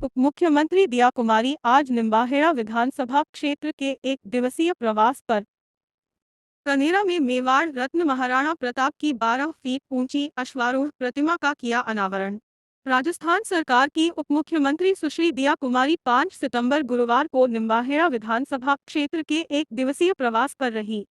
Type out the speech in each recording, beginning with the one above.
उप मुख्यमंत्री दिया कुमारी आज निम्बाहेड़ा विधानसभा क्षेत्र के एक दिवसीय प्रवास पर कनेरा में मेवाड़ रत्न महाराणा प्रताप की 12 फीट ऊंची अश्वारूढ़ प्रतिमा का किया अनावरण। राजस्थान सरकार की उप मुख्यमंत्री सुश्री दिया कुमारी 5 सितंबर गुरुवार को निम्बाहेड़ा विधानसभा क्षेत्र के एक दिवसीय प्रवास पर रही।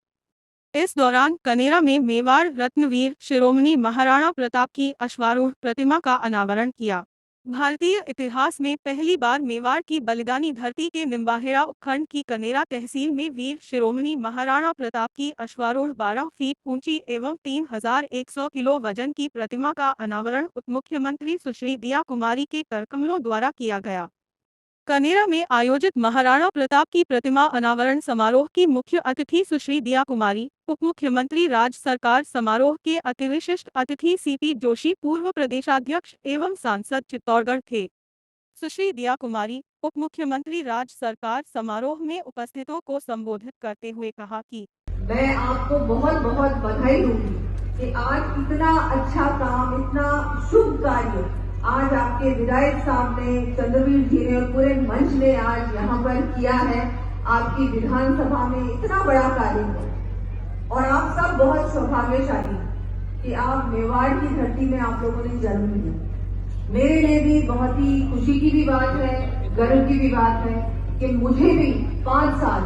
इस दौरान कनेरा में मेवाड़ रत्नवीर शिरोमणि महाराणा प्रताप की अश्वारूढ़ प्रतिमा का अनावरण किया। भारतीय इतिहास में पहली बार मेवाड़ की बलिदानी धरती के निम्बाहेड़ा उपखंड की कनेरा तहसील में वीर शिरोमणि महाराणा प्रताप की अश्वारूढ़ 12 फीट ऊंची एवं 3100 किलो वजन की प्रतिमा का अनावरण उप मुख्यमंत्री सुश्री दिया कुमारी के करकमलों द्वारा किया गया। कनेरा में आयोजित महाराणा प्रताप की प्रतिमा अनावरण समारोह की मुख्य अतिथि सुश्री दिया कुमारी, उप मुख्यमंत्री राज्य सरकार समारोह के अतिविशिष्ट अतिथि सीपी जोशी पूर्व प्रदेशाध्यक्ष एवं सांसद चित्तौड़गढ़ थे। सुश्री दिया कुमारी, उप मुख्यमंत्री राज्य सरकार समारोह में उपस्थितों को संबोधित करते हुए कहा कि मैं आपको बहुत बहुत बधाई दूंगी कि आज इतना अच्छा काम, इतना शुभ कार्य आज आपके विधायक साहब ने, चंद्रवीर जी ने और पूरे मंच ने आज यहाँ पर किया है। आपकी विधानसभा में इतना बड़ा कार्य है और आप सब बहुत सौभाग्यशाली कि आप मेवाड़ की धरती में आप लोगों ने जन्म लिया। मेरे लिए भी बहुत ही खुशी की भी बात है, गर्व की भी बात है कि मुझे भी 5 साल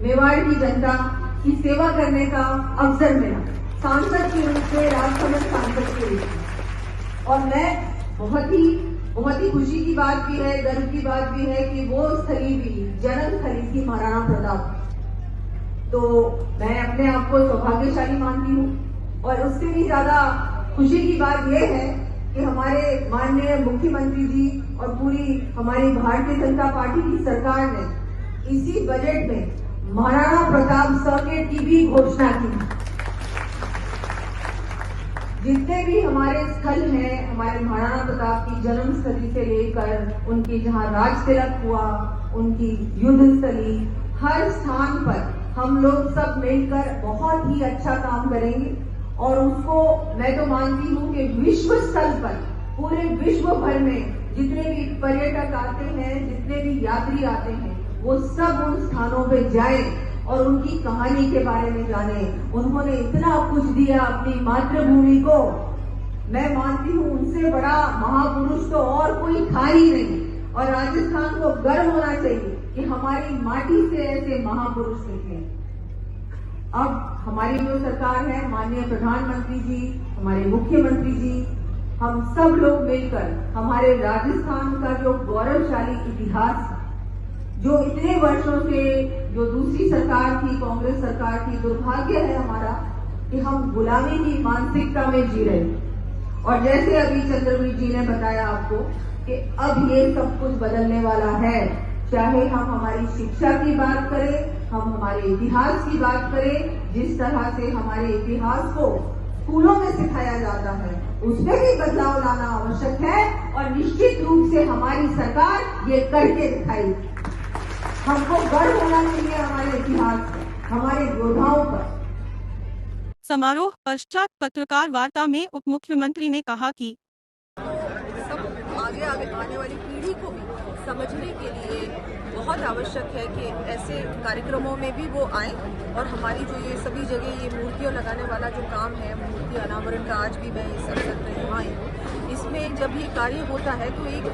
मेवाड़ की जनता की सेवा करने का अवसर मिला, सांसद के रूप में, राज्यसभा सांसद के रूप में। और मैं बहुत ही खुशी की बात भी है, गर्व की बात भी है कि वो स्थली भी जन्म स्थली थी महाराणा प्रताप। तो मैं अपने आप को सौभाग्यशाली मानती हूँ और उससे भी ज्यादा खुशी की बात यह है कि हमारे माननीय मुख्यमंत्री जी और पूरी हमारी भारतीय जनता पार्टी की सरकार ने इसी बजट में महाराणा प्रताप सर्किट की भी घोषणा की। जितने भी हमारे स्थल हैं, हमारे महाराणा प्रताप की जन्मस्थली से लेकर उनकी जहां राज तिलक हुआ, उनकी युद्ध स्थली, हर स्थान पर हम लोग सब मिलकर बहुत ही अच्छा काम करेंगे। और उसको मैं तो मानती हूँ कि विश्व स्तर पर पूरे विश्व भर में जितने भी पर्यटक आते हैं, जितने भी यात्री आते हैं, वो सब उन स्थानों पे जाए और उनकी कहानी के बारे में जाने। उन्होंने इतना कुछ दिया अपनी मातृभूमि को, मैं मानती हूँ उनसे बड़ा महापुरुष तो और कोई था ही नहीं। और राजस्थान को गर्व होना चाहिए कि हमारी माटी से ऐसे महापुरुष निकले। अब हमारी जो सरकार है, माननीय प्रधानमंत्री जी, हमारे मुख्यमंत्री जी, हम सब लोग मिलकर हमारे राजस्थान का जो गौरवशाली इतिहास, जो इतने वर्षों से जो दूसरी सरकार थी, कांग्रेस सरकार की, दुर्भाग्य है हमारा कि हम गुलामी की मानसिकता में जी रहे। और जैसे अभी चंद्रवीर जी ने बताया आपको कि अब ये सब कुछ बदलने वाला है। चाहे हम हमारी शिक्षा की बात करें, हम हमारे इतिहास की बात करें, जिस तरह से हमारे इतिहास को स्कूलों में सिखाया जाता है, उसमें भी बदलाव लाना आवश्यक है। और निश्चित रूप से हमारी सरकार ये करके दिखाई। हमको गर्व होना चाहिए हमारे इतिहास पर, हमारे योद्धाओं पर। समारोह पश्चात पत्रकार वार्ता में उप मुख्यमंत्री ने कहा कि सब आगे आने वाली पीढ़ी को भी समझने के लिए बहुत आवश्यक है कि ऐसे कार्यक्रमों में भी वो आए। और हमारी जो ये सभी जगह ये मूर्तियों लगाने वाला जो काम है, मूर्ति अनावरण का, आज भी मैं इस अवसर पर यहाँ आई हूँ। इसमें जब ये कार्य होता है तो एक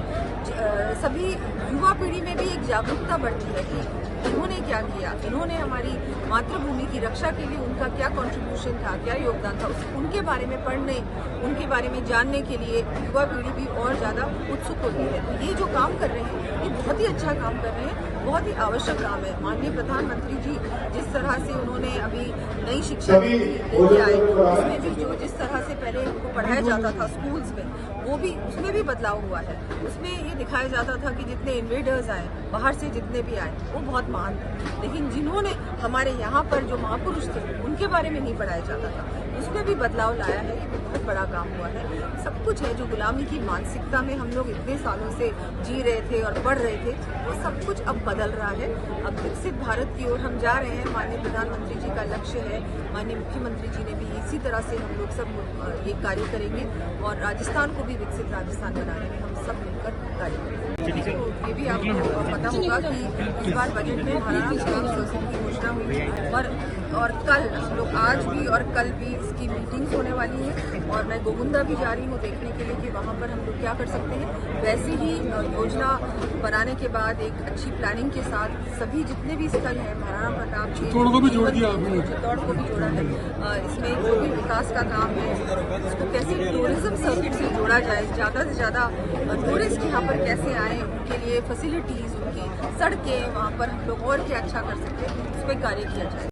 सभी युवा पीढ़ी में भी एक जागरूकता बढ़ती है कि इन्होंने क्या किया, इन्होंने हमारी मातृभूमि की रक्षा के लिए उनका क्या कंट्रीब्यूशन था, क्या योगदान था, उनके बारे में पढ़ने, उनके बारे में जानने के लिए युवा पीढ़ी भी और ज़्यादा उत्सुक होती है। तो ये जो काम कर रहे हैं, ये बहुत ही अच्छा काम कर रहे हैं, बहुत ही आवश्यक काम है। माननीय प्रधानमंत्री जी जिस तरह से उन्होंने अभी नई शिक्षा लेके आए, उसमें भी जो जिस तरह से पहले उनको पढ़ाया जाता था स्कूल्स में, वो भी उसमें भी बदलाव हुआ है। उसमें ये दिखाया जाता था कि जितने इन्वेडर्स आए, बाहर से जितने भी आए, वो बहुत महान थे, लेकिन जिन्होंने हमारे यहाँ पर जो महापुरुष थे उनके बारे में नहीं पढ़ाया जाता था, उसमें भी बदलाव लाया है। ये बहुत बड़ा काम हुआ है। सब कुछ है जो गुलामी की मानसिकता में हम लोग इतने सालों से जी रहे थे और पढ़ रहे थे, वो सब कुछ अब बदल रहा है। अब विकसित भारत की ओर हम जा रहे हैं। माननीय प्रधानमंत्री जी का लक्ष्य है, माननीय मुख्यमंत्री जी ने भी इसी तरह से हम लोग सब ये कार्य करेंगे और राजस्थान को भी विकसित राजस्थान बनाने में हम सब मिलकर कार्य करेंगे। तो ये भी आपको पता होगा कि इस बार बजट में महाराणा प्रताप शोषण की घोषणा हुई है और कल हम लोग आज भी और कल भी इसकी मीटिंग्स होने वाली है और मैं गोमुंदा भी जा रही हूँ देखने के लिए कि वहाँ पर हम लोग क्या कर सकते हैं। वैसे ही योजना बनाने के बाद एक अच्छी प्लानिंग के साथ सभी जितने भी स्थल हैं महाराणा प्रताप के, चित्तौड़ को भी जोड़ दिया, चित्तौड़ को भी जोड़ा है। इसमें जो भी विकास का काम है उसको कैसे टूरिज्म सर्किट से जोड़ा जाए, ज़्यादा से ज़्यादा टूरिस्ट यहाँ पर कैसे आए, उनके लिए फैसिलिटीज़, उनकी सड़कें वहाँ पर हम लोग और क्या अच्छा कर सकते हैं, उस पर कार्य किया जाए।